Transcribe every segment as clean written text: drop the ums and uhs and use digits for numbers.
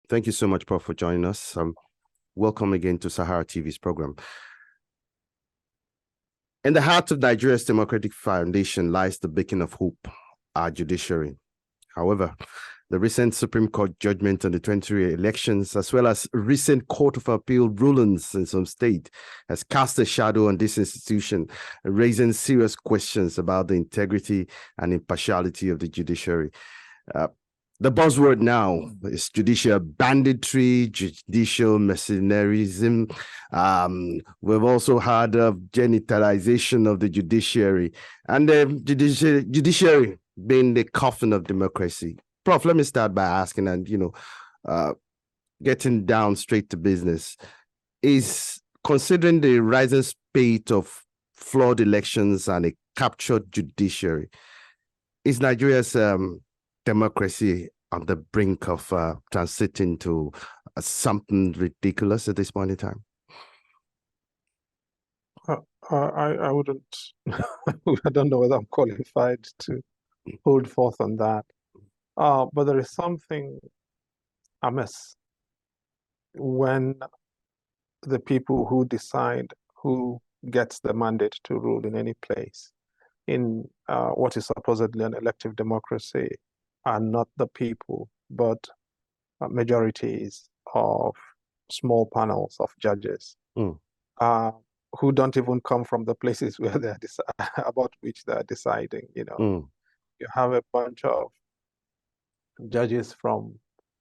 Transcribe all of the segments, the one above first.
Thank you so much, Prof, for joining us. Welcome again to Sahara TV's program. In the heart of Nigeria's democratic foundation lies the beacon of hope, our judiciary. However, the recent Supreme Court judgment on the 2023 elections, as well as recent Court of Appeal rulings in some state, has cast a shadow on this institution, raising serious questions about the integrity and impartiality of the judiciary. The buzzword now is judicial banditry, judicial mercenarism. We've also had genitalization of the judiciary, and the judiciary being the coffin of democracy. Prof, let me start by asking, and getting down straight to business, is considering the rising spate of flawed elections and a captured judiciary, is Nigeria's democracy on the brink of transiting to something ridiculous at this point in time? I wouldn't, I don't know whether I'm qualified to hold forth on that. But there is something amiss when the people who decide who gets the mandate to rule in any place in what is supposedly an elective democracy are not the people, but majorities of small panels of judges who don't even come from the places where they're about which they're deciding. You have a bunch of judges from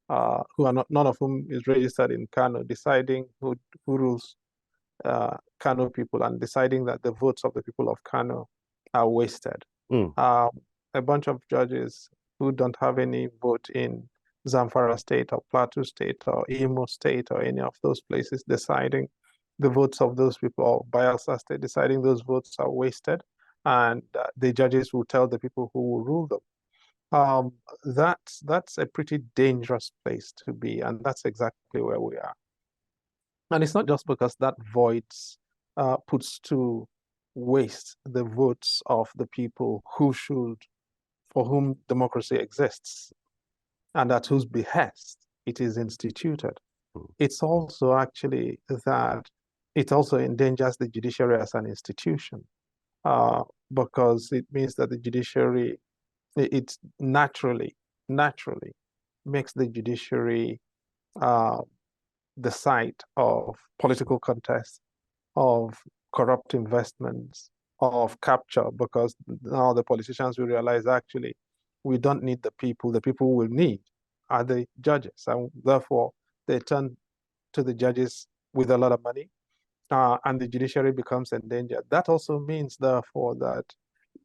who are not, none of whom is registered in Kano, deciding who rules Kano people and deciding that the votes of the people of Kano are wasted. A bunch of judges who don't have any vote in Zamfara State or Plateau State or Imo State or any of those places, deciding the votes of those people, or Bayelsa State, deciding those votes are wasted, and the judges will tell the people who will rule them. That's a pretty dangerous place to be, and that's exactly where we are. And it's not just because that voids puts to waste the votes of the people for whom democracy exists, and at whose behest it is instituted. It's also actually that it also endangers the judiciary as an institution, because it means that the judiciary, it naturally makes the judiciary the site of political contests, of corrupt investments, of capture, because now the politicians will realize actually we don't need the people will need are the judges, and therefore they turn to the judges with a lot of money, and the judiciary becomes endangered. That also means, therefore, that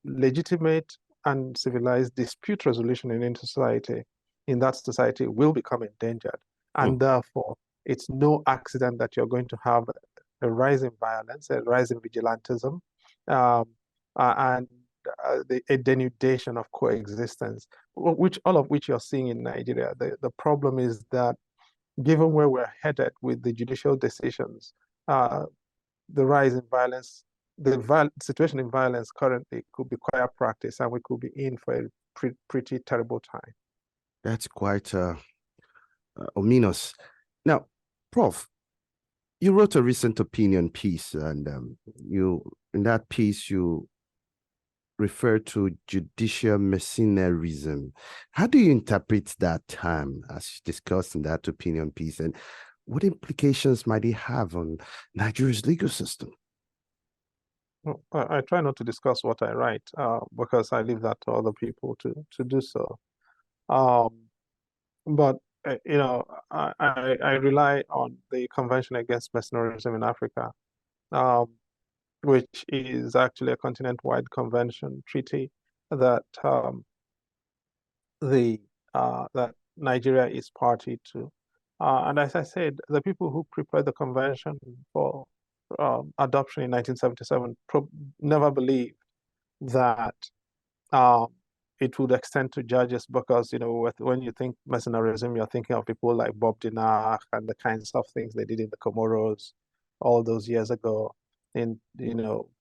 legitimate and civilized dispute resolution in that society will become endangered. And therefore, it's no accident that you're going to have a rise in violence, a rise in vigilantism, and a denudation of coexistence, all of which you're seeing in Nigeria. The problem is that given where we're headed with the judicial decisions, the rise in violence, the situation in violence currently could be quite a practice, and we could be in for a pretty terrible time. That's quite ominous. Now, Prof, you wrote a recent opinion piece, and in that piece you refer to judicial mercenarism. How do you interpret that term as discussed in that opinion piece, and what implications might it have on Nigeria's legal system? Well, I try not to discuss what I write because I leave that to other people to do so. But I rely on the Convention Against Mercenarism in Africa, which is actually a continent-wide convention treaty that that Nigeria is party to. And as I said, the people who prepared the convention for adoption in 1977 never believed that it would extend to judges, because when you think mercenarism, you're thinking of people like Bob Dinar and the kinds of things they did in the Comoros all those years ago, in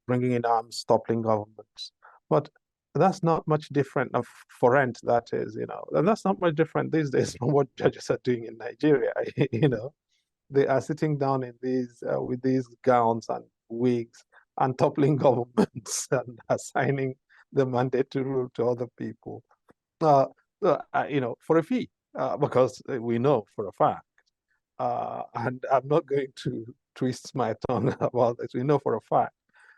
bringing in arms, toppling governments. But that's not much different of for rent, that is, and that's not much different these days from what judges are doing in Nigeria. They are sitting down in these with these gowns and wigs and toppling governments and assigning the mandate to rule to other people, uh, for a fee, because we know for a fact, and I'm not going to twist my tongue about this. We know for a fact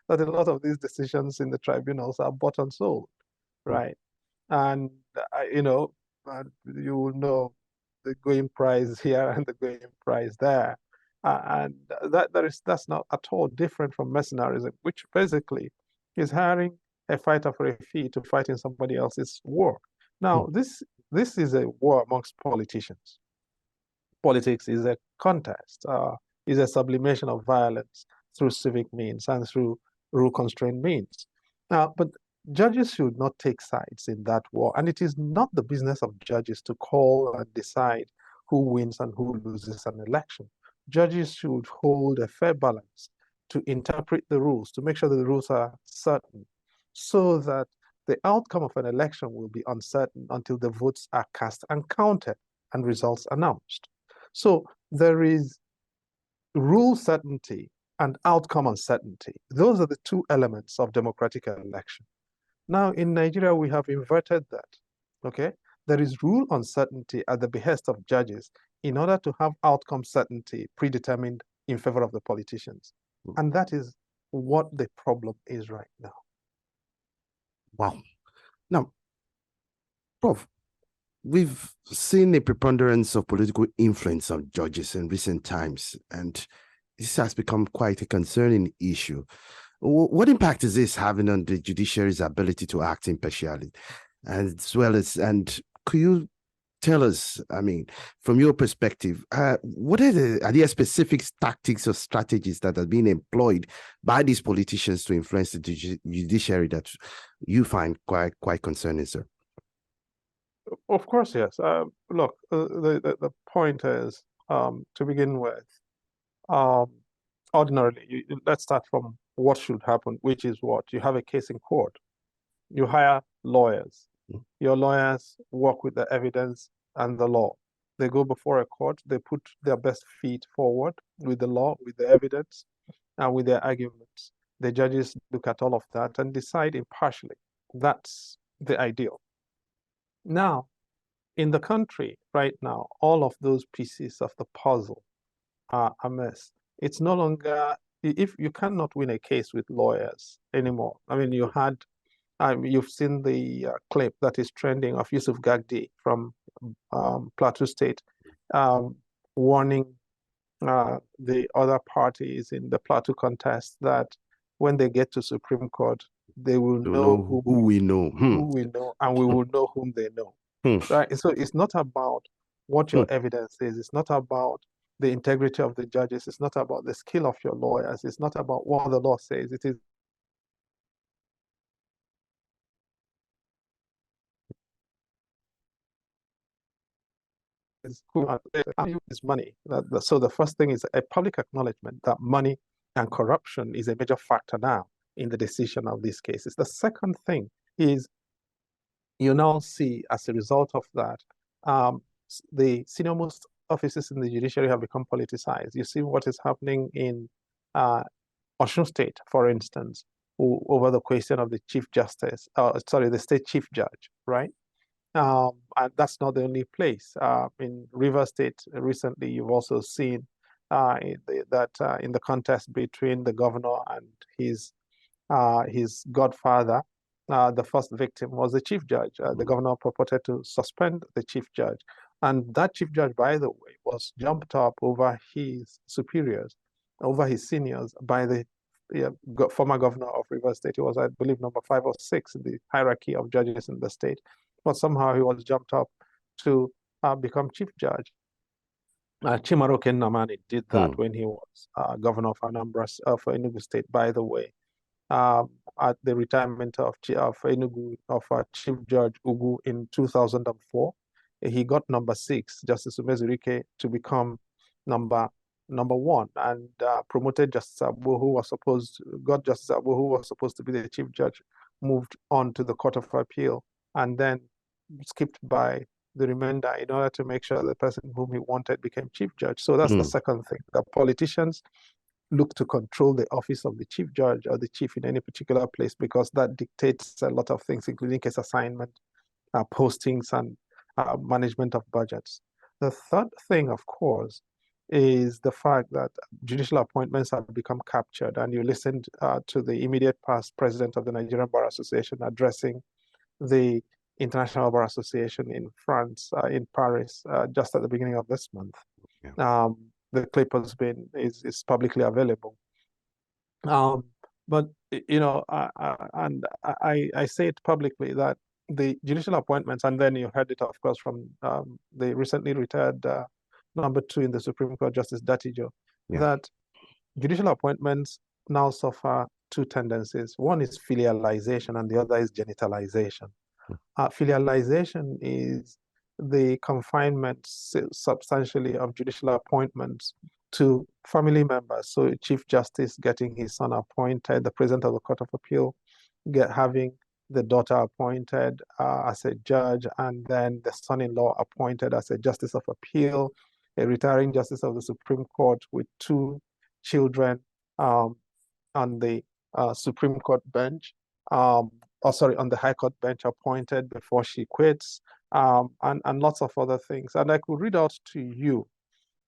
that a lot of these decisions in the tribunals are bought and sold, right? And you will know the going price here and the going price there, and that's not at all different from mercenarism, which basically is hiring a fighter for a fee to fight in somebody else's war. Now, this is a war amongst politicians. Politics is a contest, is a sublimation of violence through civic means and through rule-constrained means. But judges should not take sides in that war, and it is not the business of judges to call and decide who wins and who loses an election. Judges should hold a fair balance to interpret the rules, to make sure that the rules are certain, so that the outcome of an election will be uncertain until the votes are cast and counted and results announced. So there is rule certainty and outcome uncertainty. Those are the two elements of democratic election. Now, in Nigeria, we have inverted that, okay? There is rule uncertainty at the behest of judges in order to have outcome certainty predetermined in favor of the politicians. And that is what the problem is right now. Wow. Now, Prof, we've seen a preponderance of political influence on judges in recent times, and this has become quite a concerning issue. What impact is this having on the judiciary's ability to act impartially, as well as, and could you tell us, I mean, from your perspective, what are there specific tactics or strategies that are being employed by these politicians to influence the judiciary that you find quite concerning, sir? Of course, yes. Look, the point is, to begin with, ordinarily, let's start from what should happen, which is what? You have a case in court. You hire lawyers. Your lawyers work with the evidence and the law. They go before a court, they put their best feet forward with the law, with the evidence, and with their arguments. The judges look at all of that and decide impartially. That's the ideal. Now, in the country right now, all of those pieces of the puzzle are a mess. It's no longer, if you cannot win a case with lawyers anymore. I mean, you've seen the clip that is trending of Yusuf Gagdi from Plateau State warning the other parties in the Plateau contest that when they get to Supreme Court, they will know who we know, and we will know whom they know. Right? So it's not about what your evidence is. It's not about the integrity of the judges. It's not about the skill of your lawyers. It's not about what the law says. It is use money. So the first thing is a public acknowledgement that money and corruption is a major factor now in the decision of these cases. The second thing is you now see, as a result of that, the senior-most offices in the judiciary have become politicized. You see what is happening in Osun State, for instance, over the question of the chief justice, the state chief judge, right? And that's not the only place. In River State recently, you've also seen that in the contest between the governor and his godfather, the first victim was the chief judge. The governor purported to suspend the chief judge. And that chief judge, by the way, was jumped up over his superiors, over his seniors by the former governor of River State. He was, I believe, number 5 or 6 in the hierarchy of judges in the state. But somehow he was jumped up to become chief judge. Chimaroke Namani did that when he was governor of Anambra, for Enugu State, by the way. At the retirement of Enugu, of Chief Judge Ugu in 2004, he got number 6, Justice Umezurike, to become number 1, and promoted Justice Abu, who was supposed to be the Chief Judge moved on to the Court of Appeal and then skipped by the remainder in order to make sure the person whom he wanted became chief judge. So that's the second thing. The politicians look to control the office of the chief judge or the chief in any particular place because that dictates a lot of things, including case assignment, postings, and management of budgets. The third thing, of course, is the fact that judicial appointments have become captured. And you listened to the immediate past president of the Nigerian Bar Association addressing the International Bar Association in France, in Paris, just at the beginning of this month. Yeah. The clip is publicly available. But you know, I say it publicly that the judicial appointments, and then you heard it, of course, from the recently retired number 2 in the Supreme Court, Justice Datijo, that judicial appointments now suffer two tendencies. One is filialization, and the other is genitalization. Filialization is the confinement substantially of judicial appointments to family members. So Chief Justice getting his son appointed, the President of the Court of Appeal having the daughter appointed as a judge, and then the son-in-law appointed as a Justice of Appeal, a retiring Justice of the Supreme Court with 2 children on the Supreme Court bench, on the High Court bench appointed before she quits, and lots of other things. And I could read out to you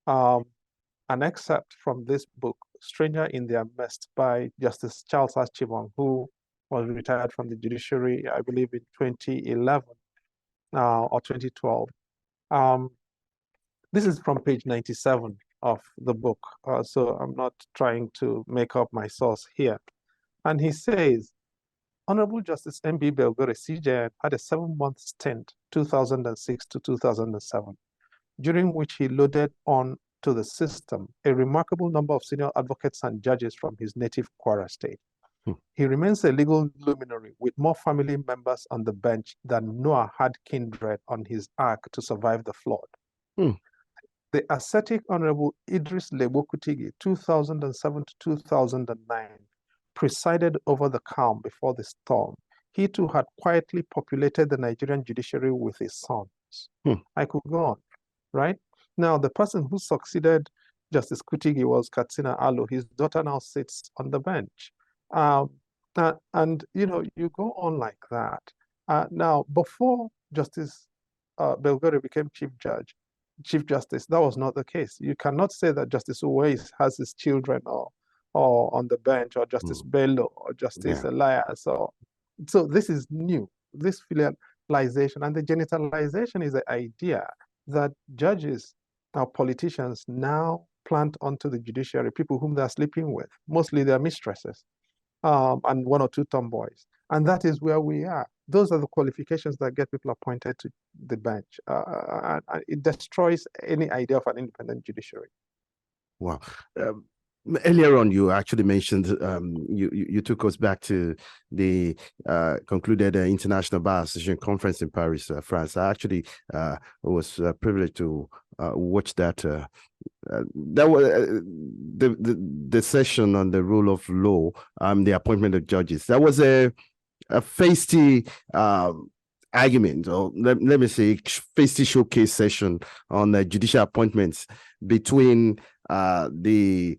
an excerpt from this book, Stranger in Their Midst, by Justice Charles Archibong, who was retired from the judiciary, I believe, in 2011 or 2012. This is from page 97 of the book, so I'm not trying to make up my source here. And he says, Honorable Justice M.B. Belgore, CJN, had a 7-month stint, 2006 to 2007, during which he loaded on to the system a remarkable number of senior advocates and judges from his native Kwara State. He remains a legal luminary with more family members on the bench than Noah had kindred on his ark to survive the flood. The ascetic Honorable Idris Lebo Kutigi, 2007 to 2009, presided over the calm before the storm. He too had quietly populated the Nigerian judiciary with his sons. I could go on, right? Now, the person who succeeded Justice Kutigi was Katsina Alu. His daughter now sits on the bench. And you know, you go on like that. Now, before Justice Belgore became Chief Justice, that was not the case. You cannot say that Justice Uwais has his children or on the bench, or Justice Bello, or Justice Elias. So this is new, this filialization. And the genitalization is the idea that judges, politicians now plant onto the judiciary people whom they're sleeping with, mostly their mistresses, and 1 or 2 tomboys. And that is where we are. Those are the qualifications that get people appointed to the bench. And it destroys any idea of an independent judiciary. Wow. Earlier on, you actually mentioned, you took us back to the concluded International Bar Association conference in Paris, France. I actually was privileged to watch that. That was the session on the rule of law, the appointment of judges. That was a feisty argument, or let me say, feisty showcase session on the judicial appointments between the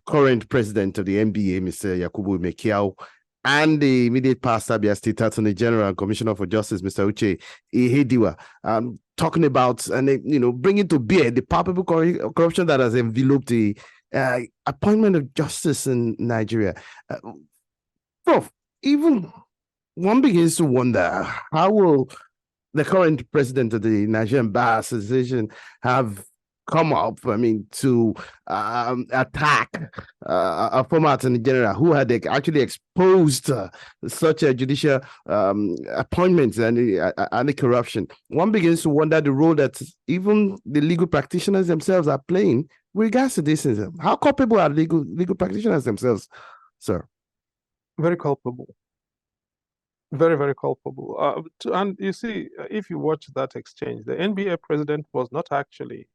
current president of the NBA, Mr. Yakubu Mekiao, and the immediate past Abia State Attorney General and Commissioner for Justice, Mr. Uche Ihediwa, talking about and bringing to bear the palpable corruption that has enveloped the appointment of justice in Nigeria. Prof, even one begins to wonder, how will the current president of the Nigerian Bar Association have come up, to attack a former Attorney General who had actually exposed such a judicial appointments and corruption? One begins to wonder the role that even the legal practitioners themselves are playing with regards to this. How culpable are legal practitioners themselves, sir? Very culpable. Very, very culpable. And you see, if you watch that exchange, the NBA president was not actually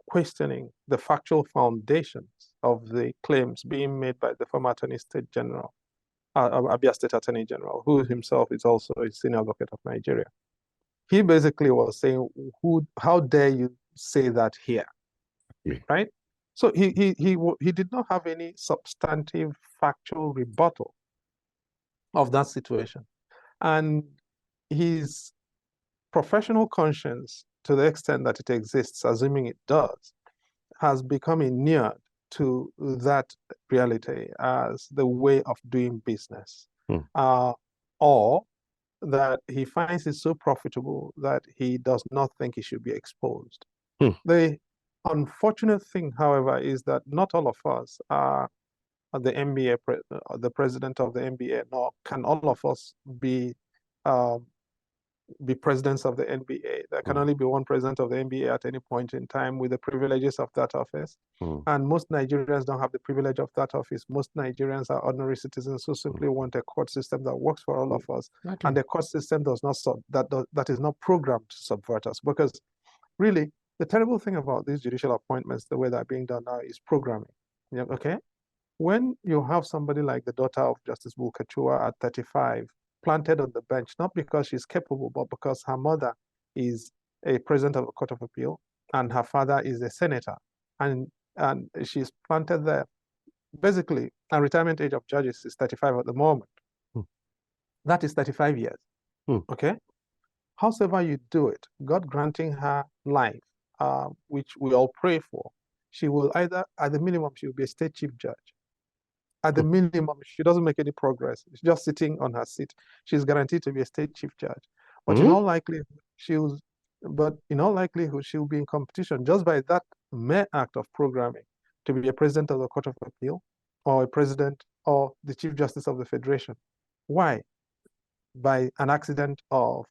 questioning the factual foundations of the claims being made by the former Attorney State General. Abia State Attorney General, who himself is also a senior advocate of Nigeria. He basically was saying, how dare you say that here, right? So he did not have any substantive factual rebuttal of that situation. And his professional conscience, to the extent that it exists, assuming it does, has become inured to that reality as the way of doing business. Or that he finds it so profitable that he does not think he should be exposed. The unfortunate thing, however, is that not all of us are the NBA, the president of the NBA, nor can all of us be presidents of the NBA. There can only be one president of the NBA at any point in time with the privileges of that office. And most Nigerians don't have the privilege of that office. Most Nigerians are ordinary citizens who simply want a court system that works for all of us. Exactly. And the court system does not that is not programmed to subvert us. Because really, the terrible thing about these judicial appointments, the way they're being done now, is programming. Yeah, okay? When you have somebody like the daughter of Justice Bulkachua at 35, planted on the bench, not because she's capable, but because her mother is a president of a court of appeal and her father is a senator. And she's planted there. Basically, a retirement age of judges is 35 at the moment. That is 35 years. Okay? Howsoever you do it, God granting her life, which we all pray for, she will either, at the minimum, she will be a state chief judge. At the minimum, she doesn't make any progress. She's just sitting on her seat. She's guaranteed to be a state chief judge. But in all likelihood, she'll be in competition just by that mere act of programming to be a president of the Court of Appeal or a president or the Chief Justice of the Federation. Why? By an accident of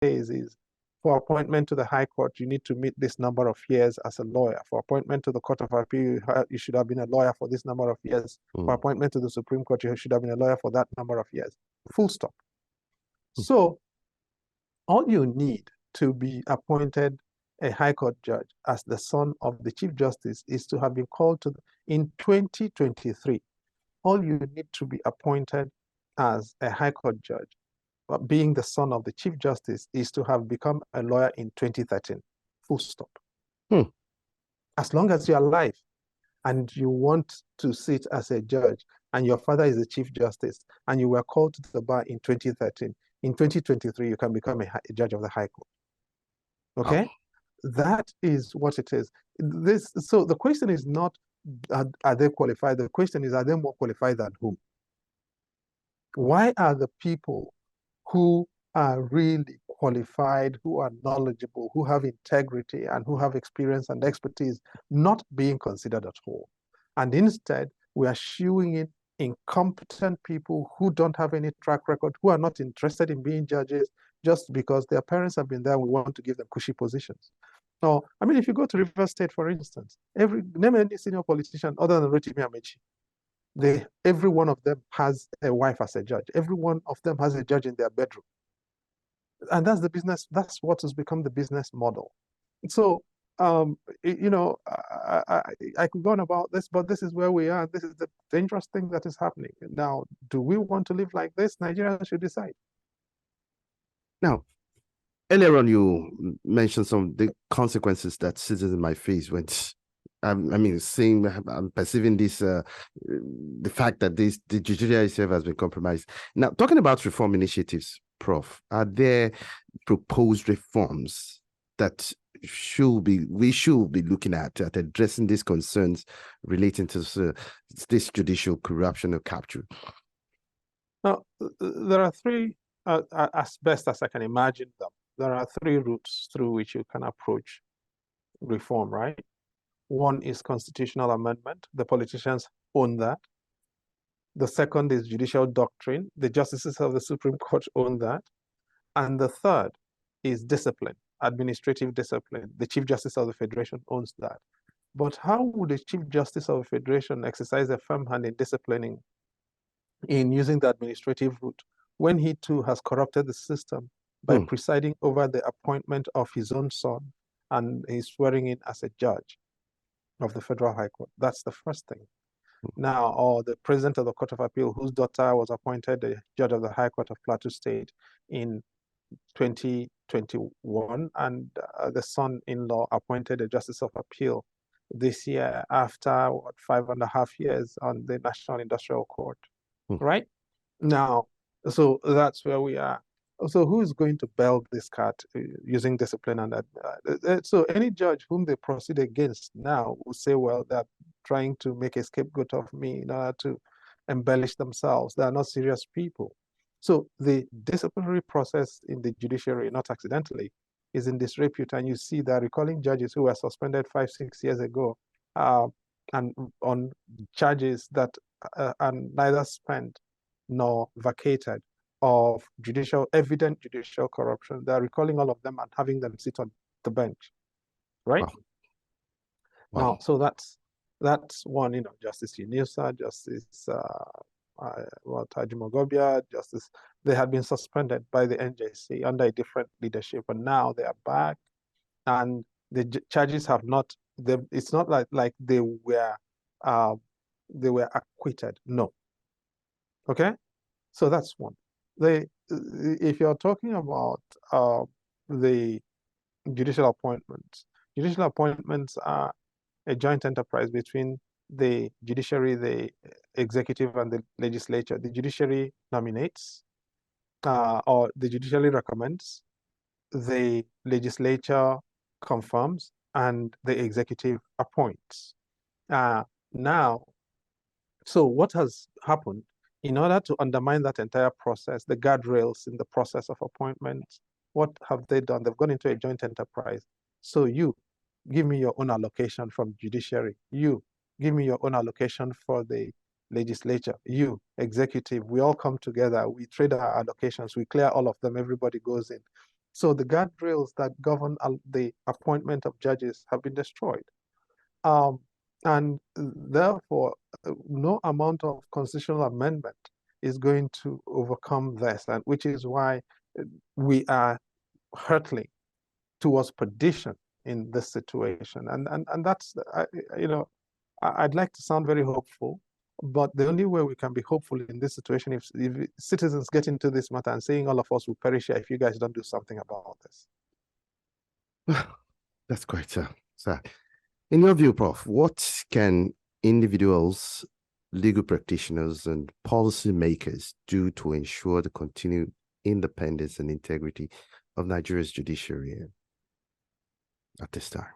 is for appointment to the High Court, you need to meet this number of years as a lawyer. For appointment to the Court of Appeal, you should have been a lawyer for this number of years. For appointment to the Supreme Court, you should have been a lawyer for that number of years. Full stop. So all you need to be appointed a High Court judge as the son of the Chief Justice is to have been called to in 2023. All you need to be appointed as a High Court judge, being the son of the Chief Justice, is to have become a lawyer in 2013. Full stop. As long as you're alive and you want to sit as a judge, and your father is the Chief Justice, and you were called to the bar in 2013, in 2023, you can become a judge of the High Court. Okay? That is what it is. So the question is not, are they qualified? The question is, are they more qualified than whom? Why are the people who are really qualified, who are knowledgeable, who have integrity, and who have experience and expertise not being considered at all? And instead, we are shooing in incompetent people who don't have any track record, who are not interested in being judges just because their parents have been there. We want to give them cushy positions. So, I mean, if you go to River State, for instance, name any senior politician other than Rotimi Amechi. Every one of them has a wife as a judge. Every one of them has a judge in their bedroom. And that's the business, that's what has become the business model. So, you know, I could go on about this, but this is where we are. This is the dangerous thing that is happening. Now, do we want to live like this? Nigerians should decide. Now, earlier on, you mentioned some of the consequences that citizens might face when, I mean, I'm perceiving this, the fact that the judiciary itself has been compromised. Now, talking about reform initiatives, Prof, are there proposed reforms that we should be looking at addressing these concerns relating to this judicial corruption or capture? Now, there are three, as best as I can imagine them, there are three routes through which you can approach reform, right? One is constitutional amendment. The politicians own that. The second is judicial doctrine. The justices of the Supreme Court own that. And the third is discipline, administrative discipline. The Chief Justice of the Federation owns that. But how would the Chief Justice of the Federation exercise a firm hand in disciplining, in using the administrative route, when he too has corrupted the system by presiding over the appointment of his own son and he's swearing in as a judge of the Federal High Court? That's the first thing. Now, or the president of the Court of Appeal, whose daughter was appointed the judge of the High Court of Plateau State in 2021, and the son-in-law appointed a Justice of Appeal this year after 5.5 years on the National Industrial Court, right? Now, so that's where we are. So who is going to bell this cat using discipline? And that? So any judge whom they proceed against now will say, well, they're trying to make a scapegoat of me in order to embellish themselves. They are not serious people. So the disciplinary process in the judiciary, not accidentally, is in disrepute. And you see they're recalling judges who were suspended 5-6 years ago and on charges that are neither spent nor vacated of evident judicial corruption. They're recalling all of them and having them sit on the bench, right? Wow. Now, so that's one, you know, Justice Yunusa, Justice Tajimogobia, Justice, they had been suspended by the NJC under a different leadership, and now they are back, and the charges have not. It's not like they were acquitted. No. Okay, so that's one. If you're talking about the judicial appointments are a joint enterprise between the judiciary, the executive, and the legislature. The judiciary nominates, or the judiciary recommends, the legislature confirms, and the executive appoints. Now, so what has happened, in order to undermine that entire process, the guardrails in the process of appointments, what have they done? They've gone into a joint enterprise. So you give me your own allocation from judiciary. You give me your own allocation for the legislature. You, executive, we all come together. We trade our allocations. We clear all of them. Everybody goes in. So the guardrails that govern the appointment of judges have been destroyed. And therefore, no amount of constitutional amendment is going to overcome this, and which is why we are hurtling towards perdition in this situation. And that's, you know, I'd like to sound very hopeful, but the only way we can be hopeful in this situation if citizens get into this matter and saying all of us will perish here if you guys don't do something about this. That's quite sad. In your view, Prof, what can individuals, legal practitioners, and policymakers do to ensure the continued independence and integrity of Nigeria's judiciary at this time?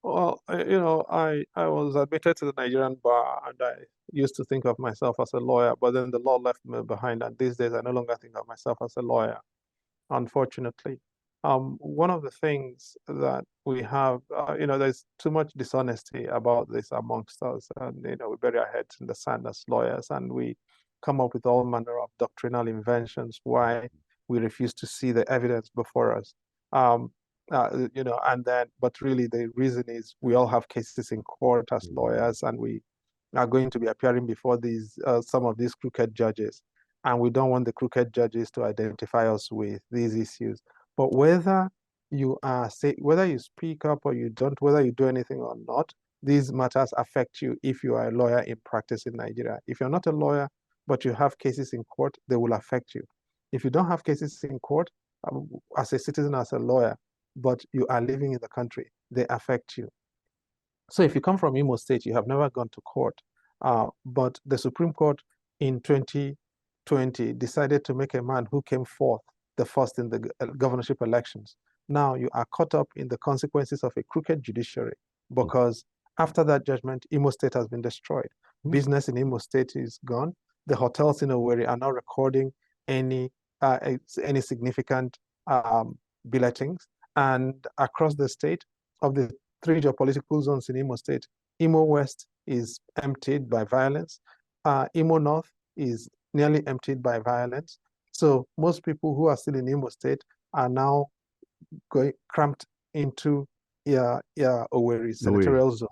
Well, I was admitted to the Nigerian bar, and I used to think of myself as a lawyer, but then the law left me behind, and these days I no longer think of myself as a lawyer, unfortunately. One of the things that we have, there's too much dishonesty about this amongst us, and we bury our heads in the sand as lawyers, and we come up with all manner of doctrinal inventions why we refuse to see the evidence before us. But really the reason is we all have cases in court as lawyers, and we are going to be appearing before some of these crooked judges, and we don't want the crooked judges to identify us with these issues. But whether whether you speak up or you don't, whether you do anything or not, these matters affect you if you are a lawyer in practice in Nigeria. If you're not a lawyer, but you have cases in court, they will affect you. If you don't have cases in court, as a citizen, as a lawyer, but you are living in the country, they affect you. So if you come from Imo State, you have never gone to court, but the Supreme Court in 2020 decided to make a man who came forth the first in the governorship elections. Now you are caught up in the consequences of a crooked judiciary, because after that judgment, Imo State has been destroyed. Business in Imo State is gone. The hotels in Owerri are not recording any significant billettings. And across the state, of the 3 geopolitical zones in Imo State, Imo West is emptied by violence. Imo North is nearly emptied by violence. So most people who are still in Imo State are now cramped into Owerri senatorial zone.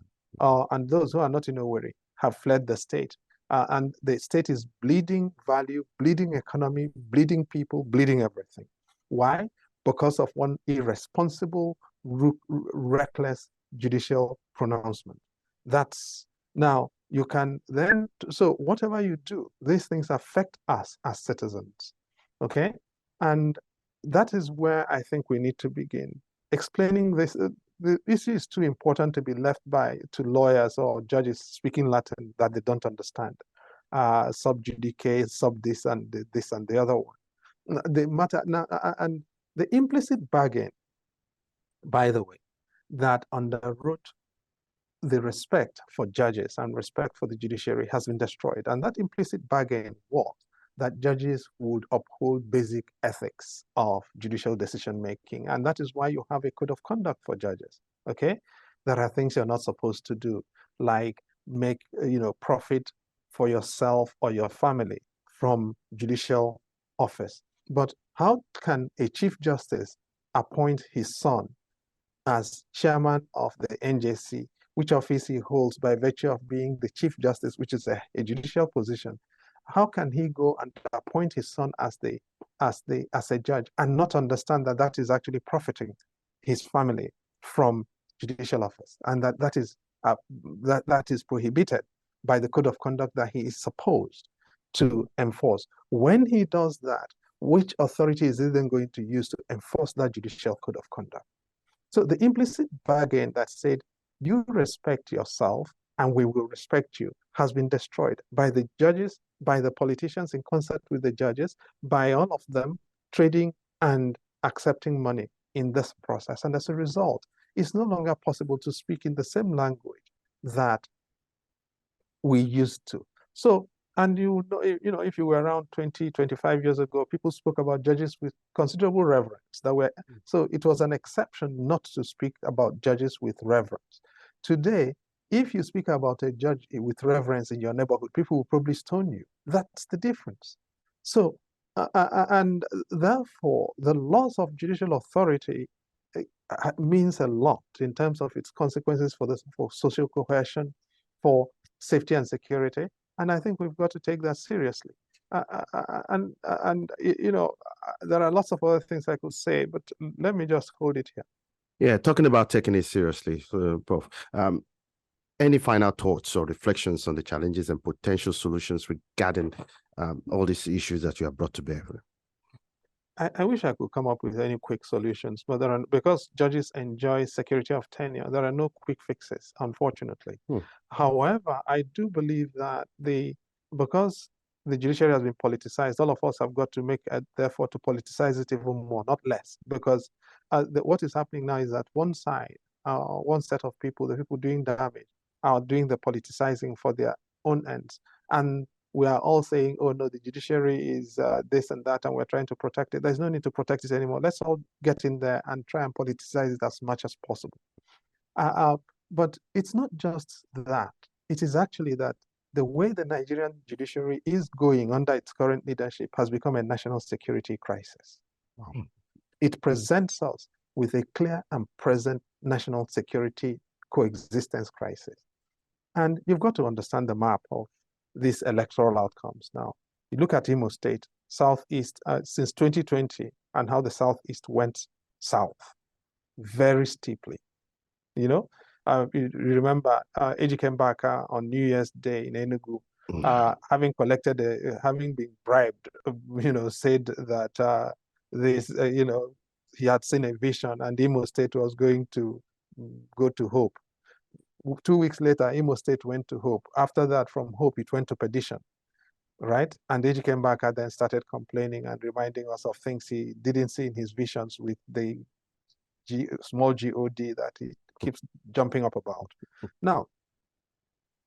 And those who are not in Owerri have fled the state. And the state is bleeding value, bleeding economy, bleeding people, bleeding everything. Why? Because of one irresponsible, reckless judicial pronouncement. That's now you can then, so whatever you do, these things affect us as citizens, okay? And that is where I think we need to begin explaining this. The issue is too important to be left to lawyers or judges speaking Latin that they don't understand. Sub judice, sub this and the other one. The matter now, and the implicit bargain, by the way, that underwrote the respect for judges and respect for the judiciary has been destroyed. And that implicit bargain was that judges would uphold basic ethics of judicial decision-making. And that is why you have a code of conduct for judges, okay? There are things you're not supposed to do, like make, profit for yourself or your family from judicial office. But how can a chief justice appoint his son as chairman of the NJC, which office he holds by virtue of being the chief justice, which is a judicial position? How can he go and appoint his son as a judge and not understand that that is actually profiting his family from judicial office, and that is prohibited by the code of conduct that he is supposed to enforce? When he does that, which authority is he then going to use to enforce that judicial code of conduct? So the implicit bargain that said, you respect yourself and we will respect you, has been destroyed by the judges, by the politicians in concert with the judges, by all of them trading and accepting money in this process. And as a result, it's no longer possible to speak in the same language that we used to. So, and if you were around 20, 25 years ago, people spoke about judges with considerable reverence. So it was an exception not to speak about judges with reverence. Today, if you speak about a judge with reverence in your neighborhood, people will probably stone you. That's the difference. So, and therefore, the loss of judicial authority means a lot in terms of its consequences for social cohesion, for safety and security. And I think we've got to take that seriously. And there are lots of other things I could say, but let me just hold it here. Yeah, talking about taking it seriously, Prof. Any final thoughts or reflections on the challenges and potential solutions regarding all these issues that you have brought to bear? I wish I could come up with any quick solutions, but because judges enjoy security of tenure, there are no quick fixes, unfortunately. However, I do believe that because the judiciary has been politicized, all of us have got to make an effort to politicize it even more, not less, because what is happening now is that one side, one set of people, the people doing damage, are doing the politicizing for their own ends. And we are all saying, oh no, the judiciary is this and that, and we're trying to protect it. There's no need to protect it anymore. Let's all get in there and try and politicize it as much as possible. But it's not just that. It is actually that the way the Nigerian judiciary is going under its current leadership has become a national security crisis. It presents us with a clear and present national security coexistence crisis. And you've got to understand the map of these electoral outcomes now. You look at Imo State, Southeast, since 2020, and how the Southeast went south very steeply. You know, you remember Ejikembaka on New Year's Day in Enugu, having collected, having been bribed, said that he had seen a vision and Imo State was going to go to Hope. 2 weeks later, Imo State went to Hope. After that, from Hope, it went to perdition, right? And Ejikembaka then started complaining and reminding us of things he didn't see in his visions with the small God that he keeps jumping up about. Now,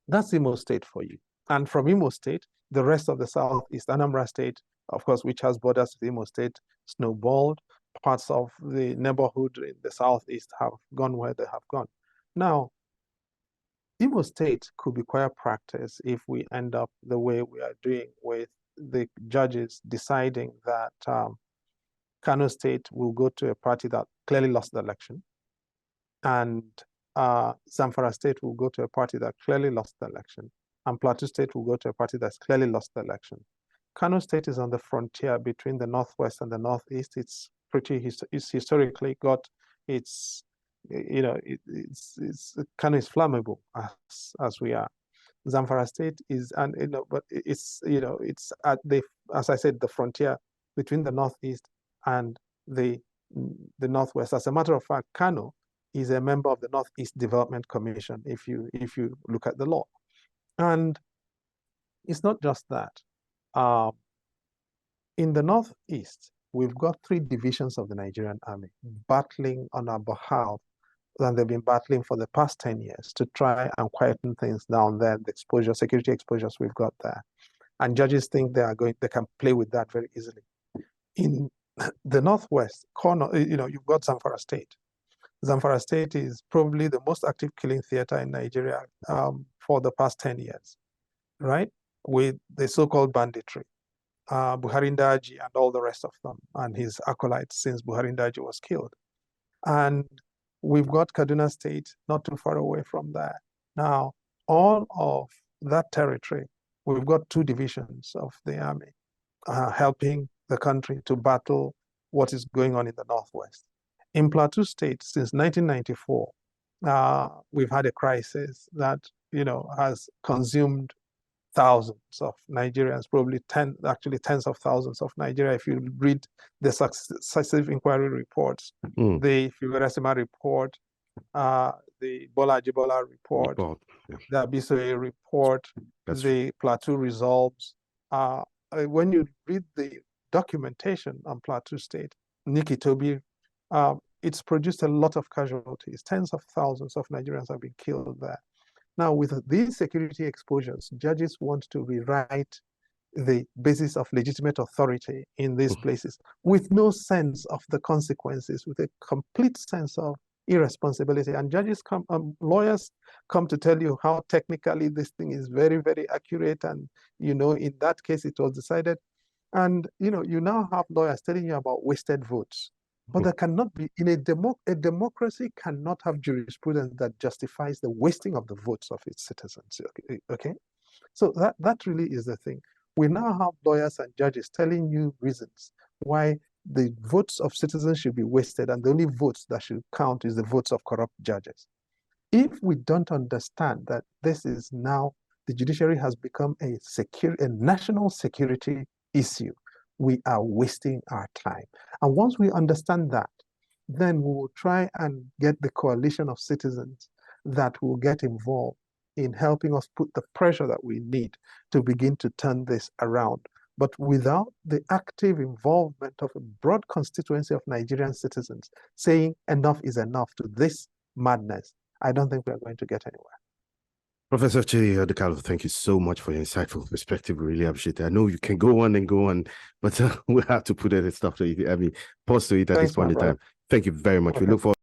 that's Imo State for you. And from Imo State, the rest of the Southeast, Anambra State, of course, which has borders with Imo State, snowballed. Parts of the neighborhood in the Southeast have gone where they have gone. Now, Imo State could be choir practice if we end up the way we are doing with the judges deciding that Kano State will go to a party that clearly lost the election, and Zamfara State will go to a party that clearly lost the election, and Plateau State will go to a party that's clearly lost the election. Kano State is on the frontier between the Northwest and the Northeast. It's it's historically got its, Kano is flammable as we are. Zamfara State is, but it's at as I said, the frontier between the Northeast and the Northwest. As a matter of fact, Kano is a member of the Northeast Development Commission, if you look at the law. And it's not just that. In the Northeast, we've got 3 divisions of the Nigerian Army battling on our behalf, and they've been battling for the past 10 years to try and quieten things down there, the security exposures we've got there. And judges think they can play with that very easily. In the Northwest corner, you've got Zamfara State. Zamfara State is probably the most active killing theater in Nigeria for the past 10 years, right? With the so-called banditry, Buhari Ndaji and all the rest of them, and his acolytes since Buhari Ndaji was killed. And we've got Kaduna State not too far away from there. Now, all of that territory, we've got 2 divisions of the army helping the country to battle what is going on in the Northwest. In Plateau State, since 1994, we've had a crisis that, has consumed thousands of Nigerians, probably tens of thousands of Nigeria. If you read the successive inquiry reports, the Fiberesima report, the Bola Ajibola report, the Abisoye report, the Plateau Resolves. When you read the documentation on Plateau State, Nikki Toby, it's produced a lot of casualties. Tens of thousands of Nigerians have been killed there. Now, with these security exposures, judges want to rewrite the basis of legitimate authority in these places with no sense of the consequences, with a complete sense of irresponsibility. And lawyers come to tell you how technically this thing is very, very accurate. And, in that case, it was decided. And, you now have lawyers telling you about wasted votes. But there cannot be, a democracy cannot have jurisprudence that justifies the wasting of the votes of its citizens, okay? So that really is the thing. We now have lawyers and judges telling you reasons why the votes of citizens should be wasted, and the only votes that should count is the votes of corrupt judges. If we don't understand that this is now, the judiciary has become a national security issue, we are wasting our time. And once we understand that, then we will try and get the coalition of citizens that will get involved in helping us put the pressure that we need to begin to turn this around. But without the active involvement of a broad constituency of Nigerian citizens saying enough is enough to this madness, I don't think we're going to get anywhere. Professor Odinkalu, thank you so much for your insightful perspective. We really appreciate it. I know you can go on and go on, but we have to put it stuff to it. I mean, pause to it at this point in time. Thank you very much. Okay. We look forward.